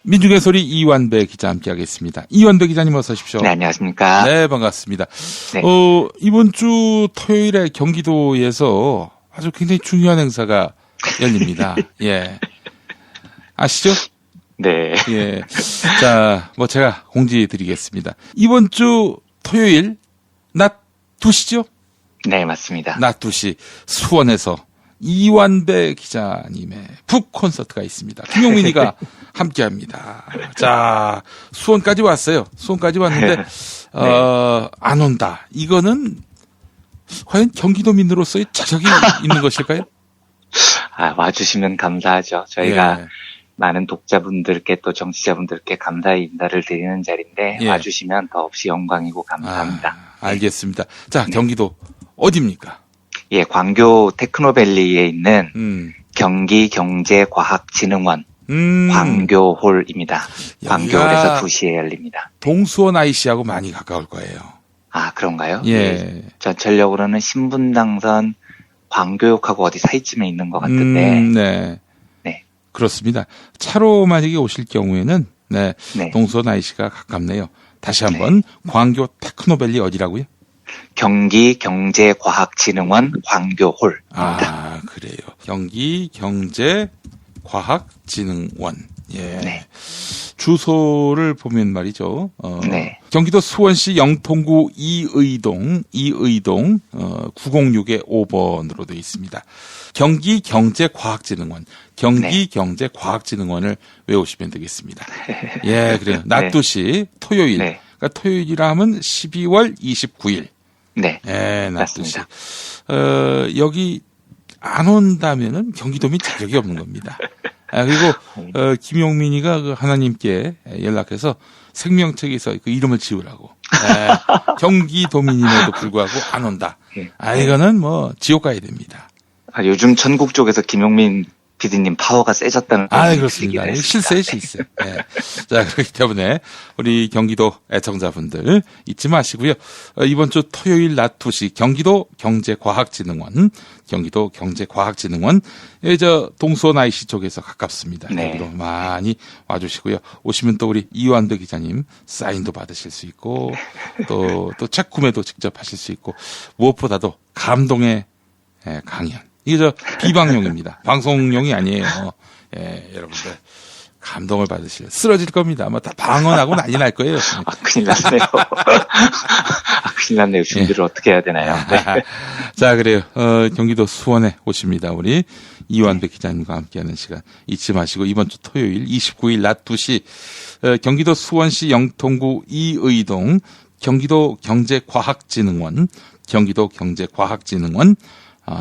민중의 소리 이완배 기자 함께하겠습니다. 이완배 기자님 어서 오십시오. 네, 안녕하십니까. 네, 반갑습니다. 네. 이번 주 토요일에 경기도에서 아주 굉장히 중요한 행사가 열립니다. 예. 아시죠? 네. 예. 자, 제가 공지해 드리겠습니다. 이번 주 토요일 낮 2시죠? 네, 맞습니다. 낮 2시 수원에서 이완배 기자님의 북 콘서트가 있습니다. 김용민이가 함께 합니다. 자, 수원까지 왔어요. 수원까지 왔는데, 안 온다. 이거는 과연 경기도민으로서의 자격이 있는 것일까요? 와주시면 감사하죠. 저희가 많은 독자분들께 또 정치자분들께 감사의 인사를 드리는 자리인데, 와주시면 더없이 영광이고 감사합니다. 알겠습니다. 자, 경기도 어디입니까? 예, 광교 테크노밸리에 있는 경기경제과학진흥원 광교홀입니다. 광교홀에서 2시에 열립니다. 동수원 IC하고 많이 가까울 거예요. 아, 그런가요? 예. 전철역으로는 신분당선 광교역하고 어디 사이쯤에 있는 것 같은데. 네. 네. 그렇습니다. 차로 만약에 오실 경우에는 동수원 IC가 가깝네요. 다시 한번 광교 테크노밸리 어디라고요? 경기경제과학진흥원 광교홀. 아, 그래요. 경기경제과학진흥원. 예. 네. 주소를 보면 말이죠. 네. 경기도 수원시 영통구 이의동 906의 5번으로 되어 있습니다. 경기경제과학진흥원. 경기경제과학진흥원을 외우시면 되겠습니다. 예, 그래요. 낮 2시 토요일. 그러니까 토요일이라 하면 12월 29일. 네. 예, 낮 맞습니다. 2시. 여기 안 온다면은 경기도민 자격이 없는 겁니다. 그리고 김용민이가 그 하나님께 연락해서 생명책에서 그 이름을 지우라고. 경기도민임에도 불구하고 안 온다. 이거는 지옥 가야 됩니다. 요즘 전국 쪽에서 김용민 PD님 파워가 세졌다는. 그렇습니다. 실세. 네. 자, 그렇기 때문에 우리 경기도 애청자분들 잊지 마시고요. 이번 주 토요일 낮 2시 경기도 경제과학진흥원, 동수원 IC 쪽에서 가깝습니다. 여기로 많이 와주시고요. 오시면 또 우리 이완배 기자님 사인도 받으실 수 있고, 또 책 구매도 직접 하실 수 있고, 무엇보다도 감동의 강연. 이게 비방용입니다. 방송용이 아니에요. 여러분들 감동을 받으실 쓰러질 겁니다. 다 방언하고 난리 날 거예요. 큰일 났네요. 큰일 났네요. 준비를 어떻게 해야 되나요? 네. 자, 그래요. 경기도 수원에 오십니다. 우리 이완배 기자님과 함께하는 시간 잊지 마시고 이번 주 토요일 29일 낮 2시 경기도 수원시 영통구 이의동 경기도 경제과학진흥원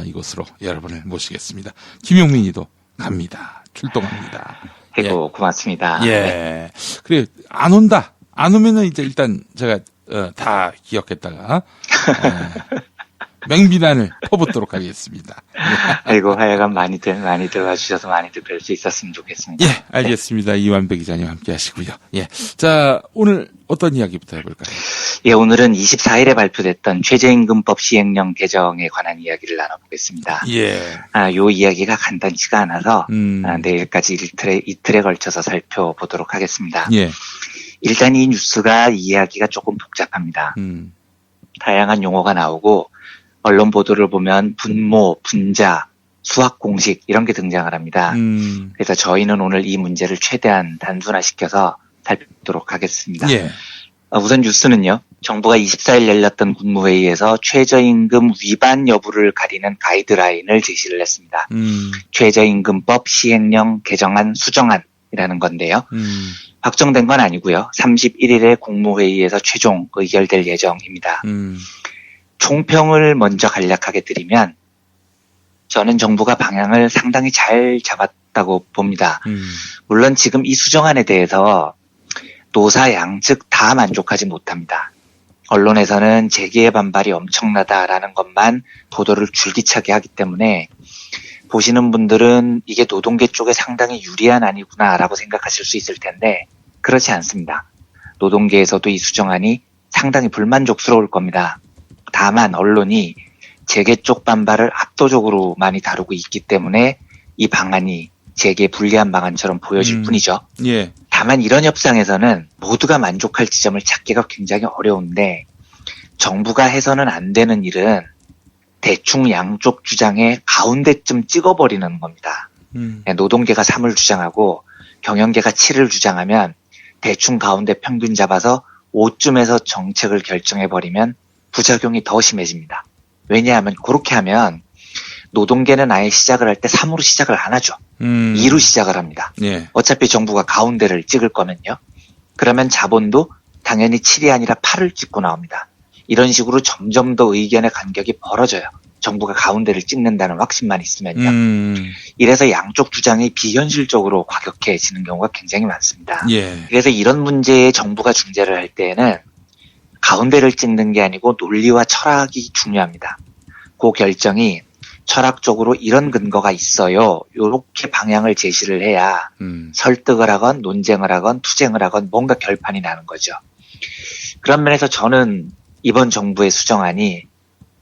이곳으로 여러분을 모시겠습니다. 김용민이도 갑니다. 출동합니다. 아이고, 고맙습니다. 예. 그래, 안 온다. 안 오면은 이제 일단 제가, 다 기억했다가, 맹비난을 퍼붓도록 하겠습니다. 아이고, 하여간 많이들 와주셔서 많이들 뵐 수 있었으면 좋겠습니다. 예, 알겠습니다. 이완배 기자님 함께 하시고요. 예. 자, 오늘 어떤 이야기부터 해볼까요? 예, 오늘은 24일에 발표됐던 최저임금법 시행령 개정에 관한 이야기를 나눠보겠습니다. 예. 요 이야기가 간단치가 않아서, 내일까지 이틀에 걸쳐서 살펴보도록 하겠습니다. 예. 일단 이 뉴스가 이야기가 조금 복잡합니다. 다양한 용어가 나오고, 언론 보도를 보면 분모, 분자, 수학 공식 이런 게 등장을 합니다. 그래서 저희는 오늘 이 문제를 최대한 단순화시켜서 살펴보도록 하겠습니다. 예. 우선 뉴스는요. 정부가 24일 열렸던 국무회의에서 최저임금 위반 여부를 가리는 가이드라인을 제시를 했습니다. 최저임금법 시행령 개정안 수정안이라는 건데요. 확정된 건 아니고요. 31일에 국무회의에서 최종 의결될 예정입니다. 총평을 먼저 간략하게 드리면 저는 정부가 방향을 상당히 잘 잡았다고 봅니다. 물론 지금 이 수정안에 대해서 노사 양측 다 만족하지 못합니다. 언론에서는 재계의 반발이 엄청나다라는 것만 보도를 줄기차게 하기 때문에 보시는 분들은 이게 노동계 쪽에 상당히 유리한 안이구나라고 생각하실 수 있을 텐데 그렇지 않습니다. 노동계에서도 이 수정안이 상당히 불만족스러울 겁니다. 다만 언론이 재계 쪽 반발을 압도적으로 많이 다루고 있기 때문에 이 방안이 재계에 불리한 방안처럼 보여질 뿐이죠. 예. 다만 이런 협상에서는 모두가 만족할 지점을 찾기가 굉장히 어려운데 정부가 해서는 안 되는 일은 대충 양쪽 주장의 가운데쯤 찍어버리는 겁니다. 노동계가 3을 주장하고 경영계가 7을 주장하면 대충 가운데 평균 잡아서 5쯤에서 정책을 결정해버리면 부작용이 더 심해집니다. 왜냐하면 그렇게 하면 노동계는 아예 시작을 할 때 3으로 시작을 안 하죠. 2로 시작을 합니다. 예. 어차피 정부가 가운데를 찍을 거면요. 그러면 자본도 당연히 7이 아니라 8을 찍고 나옵니다. 이런 식으로 점점 더 의견의 간격이 벌어져요. 정부가 가운데를 찍는다는 확신만 있으면요. 이래서 양쪽 주장이 비현실적으로 과격해지는 경우가 굉장히 많습니다. 예. 그래서 이런 문제에 정부가 중재를 할 때에는 가운데를 찍는 게 아니고 논리와 철학이 중요합니다. 그 결정이 철학적으로 이런 근거가 있어요. 이렇게 방향을 제시를 해야 설득을 하건 논쟁을 하건 투쟁을 하건 뭔가 결판이 나는 거죠. 그런 면에서 저는 이번 정부의 수정안이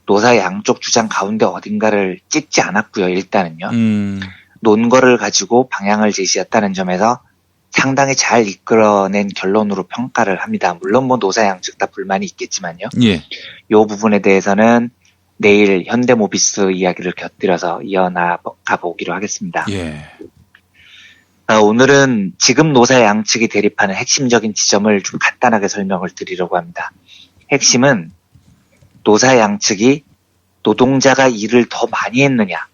노사 양쪽 주장 가운데 어딘가를 찍지 않았고요. 일단은요. 논거를 가지고 방향을 제시했다는 점에서 상당히 잘 이끌어낸 결론으로 평가를 합니다. 물론 뭐 노사 양측 다 불만이 있겠지만요. 예. 이 부분에 대해서는 내일 현대모비스 이야기를 곁들여서 이어나가 보기로 하겠습니다. 예. 오늘은 지금 노사 양측이 대립하는 핵심적인 지점을 좀 간단하게 설명을 드리려고 합니다. 핵심은 노사 양측이 노동자가 일을 더 많이 했느냐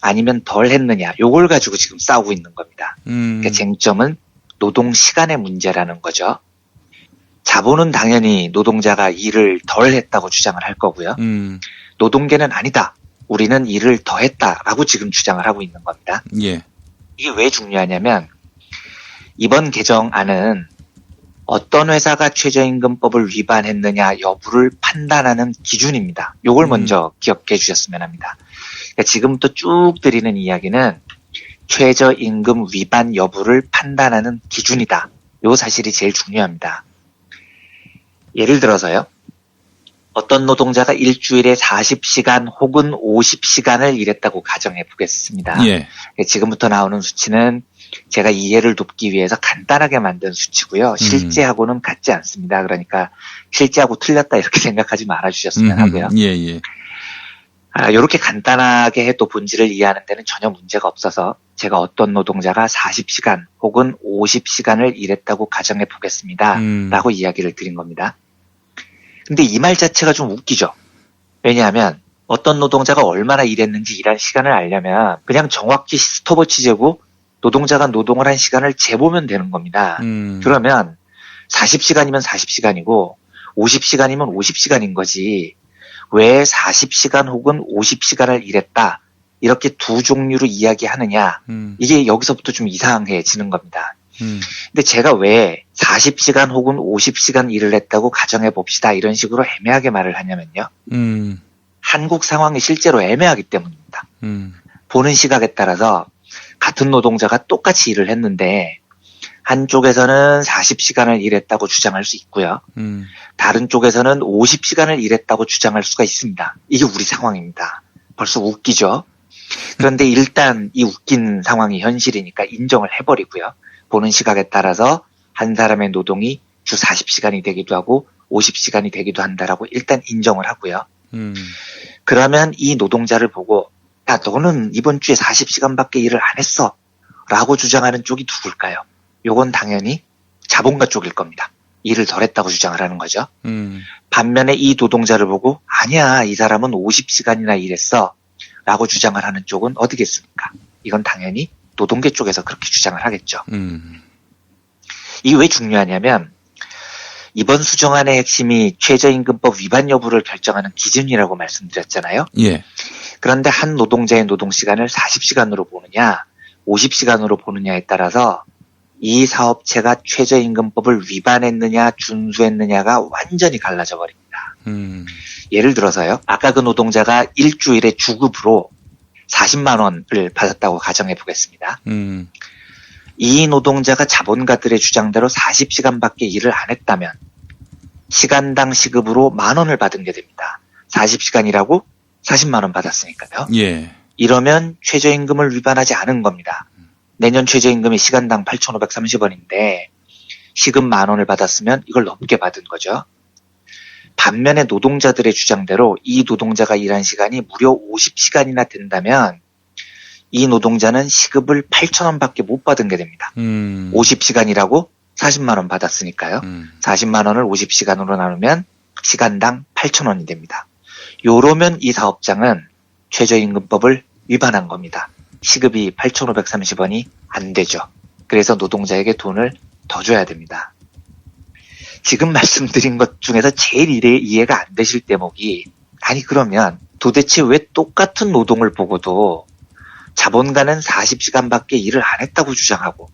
아니면 덜 했느냐 요걸 가지고 지금 싸우고 있는 겁니다. 그러니까 쟁점은 노동 시간의 문제라는 거죠. 자본은 당연히 노동자가 일을 덜 했다고 주장을 할 거고요. 노동계는 아니다. 우리는 일을 더 했다라고 지금 주장을 하고 있는 겁니다. 예. 이게 왜 중요하냐면 이번 개정안은 어떤 회사가 최저임금법을 위반했느냐 여부를 판단하는 기준입니다. 요걸 먼저 기억해 주셨으면 합니다. 그러니까 지금부터 쭉 드리는 이야기는 최저임금 위반 여부를 판단하는 기준이다. 요 사실이 제일 중요합니다. 예를 들어서요. 어떤 노동자가 일주일에 40시간 혹은 50시간을 일했다고 가정해 보겠습니다. 예. 지금부터 나오는 수치는 제가 이해를 돕기 위해서 간단하게 만든 수치고요. 실제하고는 같지 않습니다. 그러니까 실제하고 틀렸다 이렇게 생각하지 말아주셨으면 하고요. 예. 이렇게 간단하게 해도 본질을 이해하는 데는 전혀 문제가 없어서 제가 어떤 노동자가 40시간 혹은 50시간을 일했다고 가정해 보겠습니다. 라고 이야기를 드린 겁니다. 근데 이 말 자체가 좀 웃기죠. 왜냐하면 어떤 노동자가 얼마나 일했는지 일한 시간을 알려면 그냥 정확히 스톱워치 재고 노동자가 노동을 한 시간을 재보면 되는 겁니다. 그러면 40시간이면 40시간이고 50시간이면 50시간인 거지. 왜 40시간 혹은 50시간을 일했다. 이렇게 두 종류로 이야기하느냐. 이게 여기서부터 좀 이상해지는 겁니다. 근데 제가 왜 40시간 혹은 50시간 일을 했다고 가정해 봅시다. 이런 식으로 애매하게 말을 하냐면요. 한국 상황이 실제로 애매하기 때문입니다. 보는 시각에 따라서 같은 노동자가 똑같이 일을 했는데 한쪽에서는 40시간을 일했다고 주장할 수 있고요. 다른 쪽에서는 50시간을 일했다고 주장할 수가 있습니다. 이게 우리 상황입니다. 벌써 웃기죠? 그런데 일단 이 웃긴 상황이 현실이니까 인정을 해버리고요. 보는 시각에 따라서 한 사람의 노동이 주 40시간이 되기도 하고 50시간이 되기도 한다라고 일단 인정을 하고요. 그러면 이 노동자를 보고 야 너는 이번 주에 40시간밖에 일을 안 했어 라고 주장하는 쪽이 누굴까요? 요건 당연히 자본가 쪽일 겁니다. 일을 덜 했다고 주장을 하는 거죠. 반면에 이 노동자를 보고 아니야 이 사람은 50시간이나 일했어 라고 주장을 하는 쪽은 어디겠습니까? 이건 당연히 노동계 쪽에서 그렇게 주장을 하겠죠. 이게 왜 중요하냐면 이번 수정안의 핵심이 최저임금법 위반 여부를 결정하는 기준이라고 말씀드렸잖아요. 예. 그런데 한 노동자의 노동시간을 40시간으로 보느냐 50시간으로 보느냐에 따라서 이 사업체가 최저임금법을 위반했느냐 준수했느냐가 완전히 갈라져 버립니다. 예를 들어서요. 아까 그 노동자가 일주일에 주급으로 40만 원을 받았다고 가정해 보겠습니다. 이 노동자가 자본가들의 주장대로 40시간밖에 일을 안 했다면 시간당 시급으로 10,000원을 받은 게 됩니다. 40시간이라고 40만 원 받았으니까요. 예. 이러면 최저임금을 위반하지 않은 겁니다. 내년 최저임금이 시간당 8,530원인데 시급 10,000원을 받았으면 이걸 넘게 받은 거죠. 반면에 노동자들의 주장대로 이 노동자가 일한 시간이 무려 50시간이나 된다면 이 노동자는 시급을 8,000원밖에 못 받은 게 됩니다. 50시간이라고 40만 원 받았으니까요. 40만 원을 50시간으로 나누면 시간당 8,000원이 됩니다. 요러면 이 사업장은 최저임금법을 위반한 겁니다. 시급이 8,530원이 안 되죠. 그래서 노동자에게 돈을 더 줘야 됩니다. 지금 말씀드린 것 중에서 제일 이해가 안 되실 대목이, 아니 그러면 도대체 왜 똑같은 노동을 보고도 자본가는 40시간밖에 일을 안 했다고 주장하고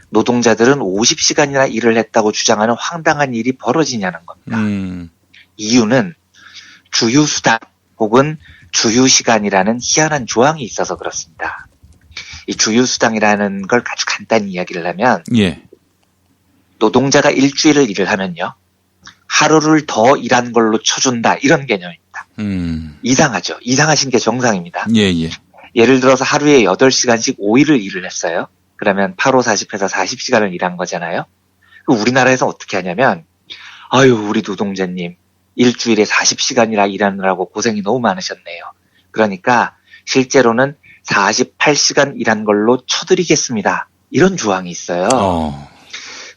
노동자들은 50시간이나 일을 했다고 주장하는 황당한 일이 벌어지냐는 겁니다. 이유는 주휴수당 혹은 주휴시간이라는 희한한 조항이 있어서 그렇습니다. 이 주휴수당이라는 걸 아주 간단히 이야기를 하면, 예. 노동자가 일주일을 일을 하면요, 하루를 더 일한 걸로 쳐준다, 이런 개념입니다. 이상하죠. 이상하신 게 정상입니다. 예. 예를 들어서 하루에 8시간씩 5일을 일을 했어요. 그러면 8, 5, 40해서 40시간을 일한 거잖아요. 우리나라에서 어떻게 하냐면, 아유, 우리 노동자님, 일주일에 40시간이나 일하느라고 고생이 너무 많으셨네요. 그러니까 실제로는 48시간 일한 걸로 쳐드리겠습니다. 이런 조항이 있어요.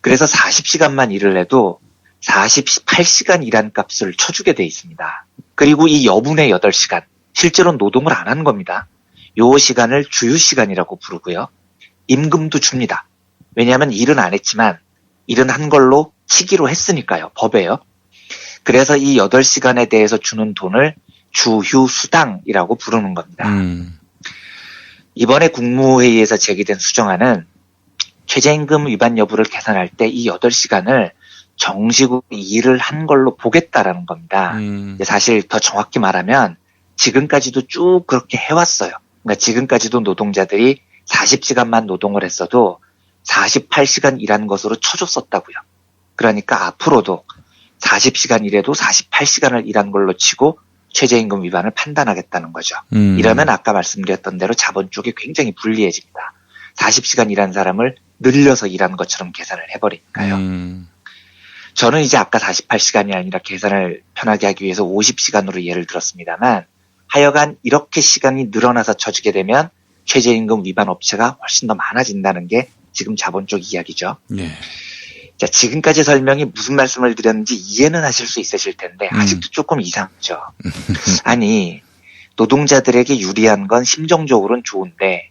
그래서 40시간만 일을 해도 48시간 일한 값을 쳐주게 돼 있습니다. 그리고 이 여분의 8시간, 실제로는 노동을 안 한 겁니다. 요 시간을 주휴시간이라고 부르고요. 임금도 줍니다. 왜냐하면 일은 안 했지만 일은 한 걸로 치기로 했으니까요. 법에요. 그래서 이 8시간에 대해서 주는 돈을 주휴수당이라고 부르는 겁니다. 이번에 국무회의에서 제기된 수정안은 최저임금 위반 여부를 계산할 때 이 8시간을 정식으로 일을 한 걸로 보겠다라는 겁니다. 사실 더 정확히 말하면 지금까지도 쭉 그렇게 해왔어요. 그러니까 지금까지도 노동자들이 40시간만 노동을 했어도 48시간 일한 것으로 쳐줬었다고요. 그러니까 앞으로도 40시간 일해도 48시간을 일한 걸로 치고 최저임금 위반을 판단하겠다는 거죠. 이러면 아까 말씀드렸던 대로 자본 쪽이 굉장히 불리해집니다. 40시간 일한 사람을 늘려서 일한 것처럼 계산을 해버리니까요. 저는 이제 아까 48시간이 아니라 계산을 편하게 하기 위해서 50시간으로 예를 들었습니다만, 하여간 이렇게 시간이 늘어나서 쳐주게 되면 최저임금 위반 업체가 훨씬 더 많아진다는 게 지금 자본 쪽 이야기죠. 네. 자, 지금까지 설명이 무슨 말씀을 드렸는지 이해는 하실 수 있으실 텐데 아직도 조금 이상하죠. 아니, 노동자들에게 유리한 건 심정적으로는 좋은데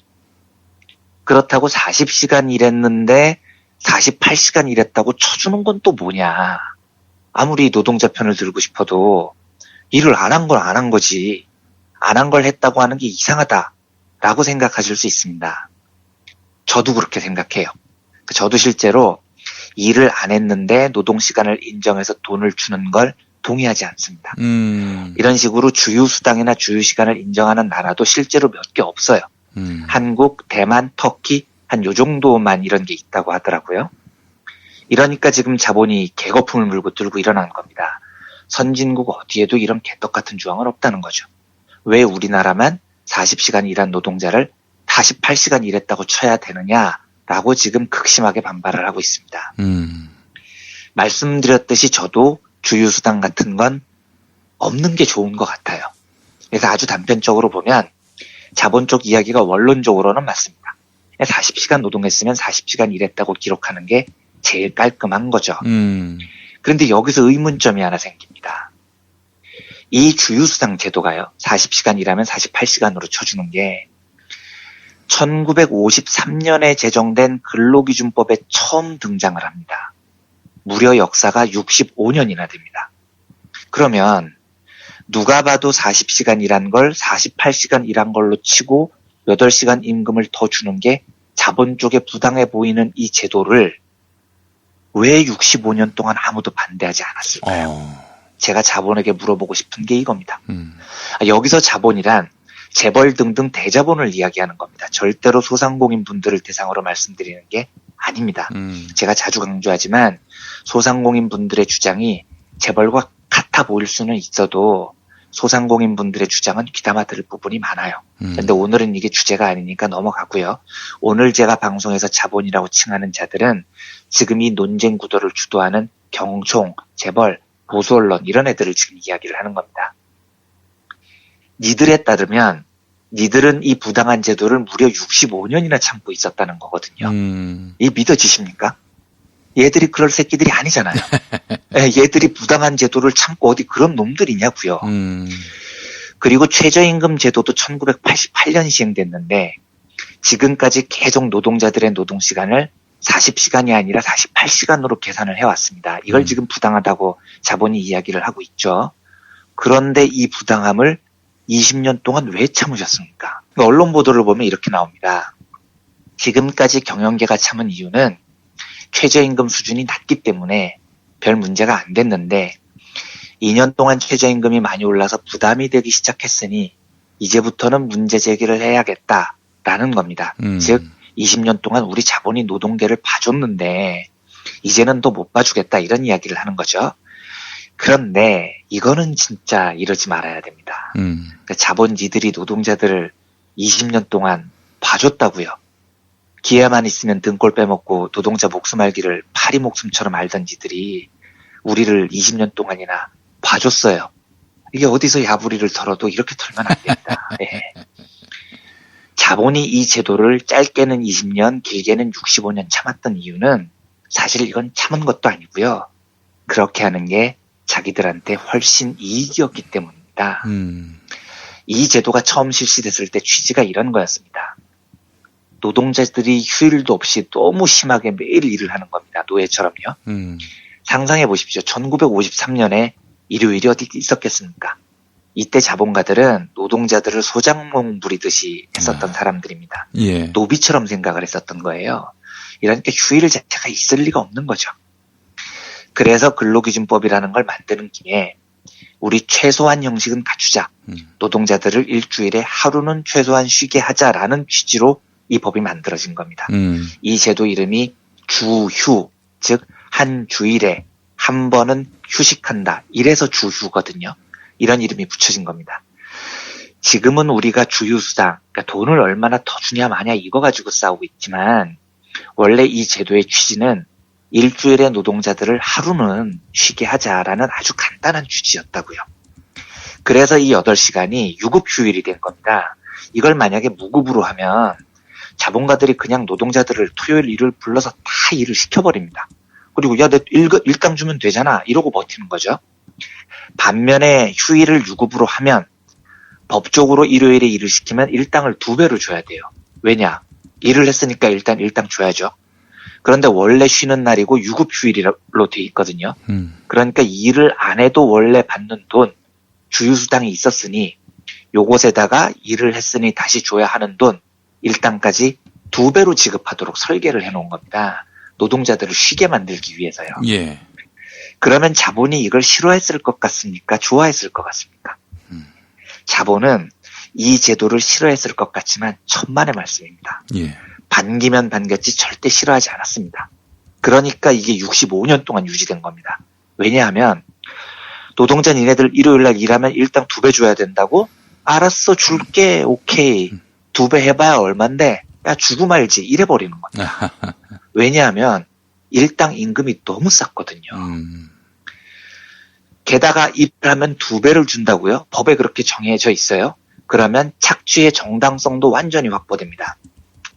그렇다고 40시간 일했는데 48시간 일했다고 쳐주는 건 또 뭐냐. 아무리 노동자 편을 들고 싶어도 일을 안 한 건 안 한 거지. 안 한 걸 했다고 하는 게 이상하다라고 생각하실 수 있습니다. 저도 그렇게 생각해요. 저도 실제로 일을 안 했는데 노동시간을 인정해서 돈을 주는 걸 동의하지 않습니다. 이런 식으로 주휴수당이나 주휴시간을 인정하는 나라도 실제로 몇 개 없어요. 한국, 대만, 터키 한 요 정도만 이런 게 있다고 하더라고요. 이러니까 지금 자본이 개거품을 물고 들고 일어나는 겁니다. 선진국 어디에도 이런 개떡 같은 조항은 없다는 거죠. 왜 우리나라만 40시간 일한 노동자를 48시간 일했다고 쳐야 되느냐라고 지금 극심하게 반발을 하고 있습니다. 말씀드렸듯이 저도 주휴수당 같은 건 없는 게 좋은 것 같아요. 그래서 아주 단편적으로 보면 자본 쪽 이야기가 원론적으로는 맞습니다. 40시간 노동했으면 40시간 일했다고 기록하는 게 제일 깔끔한 거죠. 그런데 여기서 의문점이 하나 생깁니다. 이 주휴수당 제도가요, 40시간 일하면 48시간으로 쳐주는 게 1953년에 제정된 근로기준법에 처음 등장을 합니다. 무려 역사가 65년이나 됩니다. 그러면 누가 봐도 40시간 일한 걸 48시간 일한 걸로 치고 8시간 임금을 더 주는 게 자본 쪽에 부당해 보이는 이 제도를 왜 65년 동안 아무도 반대하지 않았을까요? 제가 자본에게 물어보고 싶은 게 이겁니다. 여기서 자본이란 재벌 등등 대자본을 이야기하는 겁니다. 절대로 소상공인 분들을 대상으로 말씀드리는 게 아닙니다. 제가 자주 강조하지만 소상공인 분들의 주장이 재벌과 같아 보일 수는 있어도 소상공인분들의 주장은 귀담아 들을 부분이 많아요. 그런데 오늘은 이게 주제가 아니니까 넘어가고요. 오늘 제가 방송에서 자본이라고 칭하는 자들은 지금 이 논쟁 구도를 주도하는 경총, 재벌, 보수언론 이런 애들을 지금 이야기를 하는 겁니다. 니들에 따르면 니들은 이 부당한 제도를 무려 65년이나 참고 있었다는 거거든요. 이 믿어지십니까? 얘들이 그럴 새끼들이 아니잖아요. 얘들이 부당한 제도를 참고 어디 그런 놈들이냐고요. 그리고 최저임금 제도도 1988년 시행됐는데 지금까지 계속 노동자들의 노동시간을 40시간이 아니라 48시간으로 계산을 해왔습니다. 이걸 지금 부당하다고 자본이 이야기를 하고 있죠. 그런데 이 부당함을 20년 동안 왜 참으셨습니까? 언론 보도를 보면 이렇게 나옵니다. 지금까지 경영계가 참은 이유는 최저임금 수준이 낮기 때문에 별 문제가 안 됐는데 2년 동안 최저임금이 많이 올라서 부담이 되기 시작했으니 이제부터는 문제 제기를 해야겠다라는 겁니다. 즉 20년 동안 우리 자본이 노동계를 봐줬는데 이제는 더 못 봐주겠다 이런 이야기를 하는 거죠. 그런데 이거는 진짜 이러지 말아야 됩니다. 그러니까 자본지들이 노동자들을 20년 동안 봐줬다고요. 기회만 있으면 등골 빼먹고 노동자 목숨 알기를 파리 목숨처럼 알던 지들이 우리를 20년 동안이나 봐줬어요. 이게 어디서 야부리를 털어도 이렇게 털면 안 됩니다. 네. 자본이 이 제도를 짧게는 20년, 길게는 65년 참았던 이유는 사실 이건 참은 것도 아니고요. 그렇게 하는 게 자기들한테 훨씬 이익이었기 때문입니다. 이 제도가 처음 실시됐을 때 취지가 이런 거였습니다. 노동자들이 휴일도 없이 너무 심하게 매일 일을 하는 겁니다. 노예처럼요. 상상해 보십시오. 1953년에 일요일이 어디 있었겠습니까? 이때 자본가들은 노동자들을 소장농 부리듯이 했었던 사람들입니다. 예. 노비처럼 생각을 했었던 거예요. 이러니까 휴일 자체가 있을 리가 없는 거죠. 그래서 근로기준법이라는 걸 만드는 김에 우리 최소한 형식은 갖추자. 노동자들을 일주일에 하루는 최소한 쉬게 하자라는 취지로 이 법이 만들어진 겁니다. 이 제도 이름이 주휴, 즉 한 주일에 한 번은 휴식한다. 이래서 주휴거든요. 이런 이름이 붙여진 겁니다. 지금은 우리가 주휴수당, 그러니까 돈을 얼마나 더 주냐 마냐 이거 가지고 싸우고 있지만 원래 이 제도의 취지는 일주일에 노동자들을 하루는 쉬게 하자라는 아주 간단한 취지였다고요. 그래서 이 8시간이 유급휴일이 된 겁니다. 이걸 만약에 무급으로 하면 자본가들이 그냥 노동자들을 토요일 일요일 불러서 다 일을 시켜버립니다. 그리고 야, 내 일당 주면 되잖아 이러고 버티는 거죠. 반면에 휴일을 유급으로 하면 법적으로 일요일에 일을 시키면 일당을 2배로 줘야 돼요. 왜냐? 일을 했으니까 일단 일당 줘야죠. 그런데 원래 쉬는 날이고 유급휴일로 돼 있거든요. 그러니까 일을 안 해도 원래 받는 돈, 주휴수당이 있었으니 요것에다가 일을 했으니 다시 줘야 하는 돈, 일당까지 2배로 지급하도록 설계를 해놓은 겁니다. 노동자들을 쉬게 만들기 위해서요. 예. 그러면 자본이 이걸 싫어했을 것 같습니까? 좋아했을 것 같습니까? 자본은 이 제도를 싫어했을 것 같지만 천만의 말씀입니다. 예. 반기면 반겼지 절대 싫어하지 않았습니다. 그러니까 이게 65년 동안 유지된 겁니다. 왜냐하면 노동자 니네들 일요일날 일하면 일당 2배 줘야 된다고? 알았어 줄게 오케이 2배 해봐야 얼만데 야 주고 말지 이래버리는 겁니다. 왜냐하면 일당 임금이 너무 쌌거든요. 게다가 일하면 2배를 준다고요? 법에 그렇게 정해져 있어요. 그러면 착취의 정당성도 완전히 확보됩니다.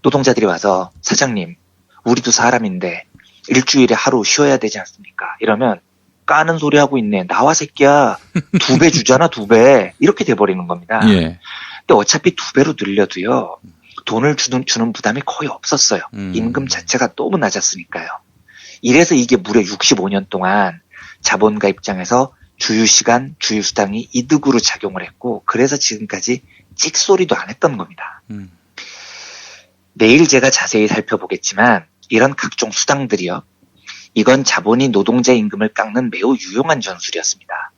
노동자들이 와서 사장님 우리도 사람인데 일주일에 하루 쉬어야 되지 않습니까? 이러면 까는 소리 하고 있네. 나와 새끼야. 2배 주잖아 2배. 이렇게 돼버리는 겁니다. 예. 근데 어차피 2배로 늘려도요. 돈을 주는 부담이 거의 없었어요. 임금 자체가 너무 낮았으니까요. 이래서 이게 무려 65년 동안 자본가 입장에서 주휴시간, 주휴수당이 이득으로 작용을 했고 그래서 지금까지 찍소리도 안 했던 겁니다. 내일 제가 자세히 살펴보겠지만 이런 각종 수당들이요. 이건 자본이 노동자 임금을 깎는 매우 유용한 전술이었습니다.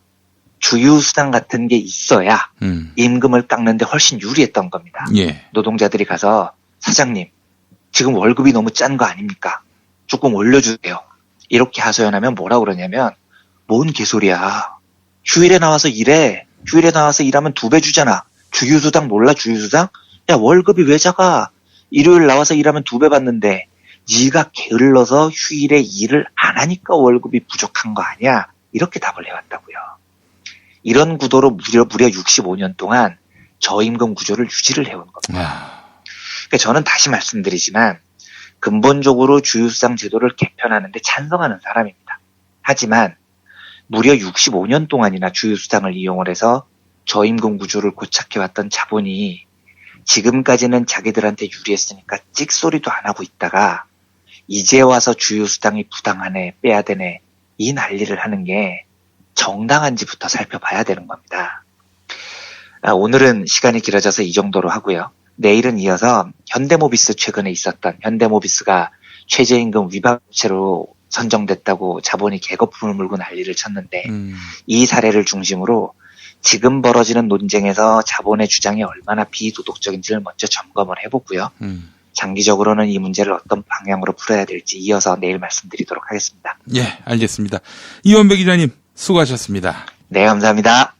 주휴수당 같은 게 있어야 임금을 깎는데 훨씬 유리했던 겁니다. 예. 노동자들이 가서 사장님 지금 월급이 너무 짠 거 아닙니까? 조금 올려주세요. 이렇게 하소연하면 뭐라 그러냐면 뭔 개소리야. 휴일에 나와서 일해. 휴일에 나와서 일하면 2배 주잖아. 주휴수당 몰라, 주휴수당? 야, 월급이 왜 작아? 일요일 나와서 일하면 2배 받는데 네가 게을러서 휴일에 일을 안 하니까 월급이 부족한 거 아니야? 이렇게 답을 해왔다고요. 이런 구도로 무려 65년 동안 저임금 구조를 유지를 해온 겁니다. 그러니까 저는 다시 말씀드리지만 근본적으로 주휴수당 제도를 개편하는데 찬성하는 사람입니다. 하지만 무려 65년 동안이나 주휴수당을 이용을 해서 저임금 구조를 고착해왔던 자본이 지금까지는 자기들한테 유리했으니까 찍소리도 안 하고 있다가 이제 와서 주휴수당이 부당하네, 빼야 되네, 이 난리를 하는 게 정당한지부터 살펴봐야 되는 겁니다. 오늘은 시간이 길어져서 이 정도로 하고요. 내일은 이어서 현대모비스 최근에 있었던 현대모비스가 최저임금 위반업체로 선정됐다고 자본이 개거품을 물고 난리를 쳤는데 이 사례를 중심으로 지금 벌어지는 논쟁에서 자본의 주장이 얼마나 비도덕적인지를 먼저 점검을 해보고요. 장기적으로는 이 문제를 어떤 방향으로 풀어야 될지 이어서 내일 말씀드리도록 하겠습니다. 예, 알겠습니다. 이원배 기자님 수고하셨습니다. 네, 감사합니다.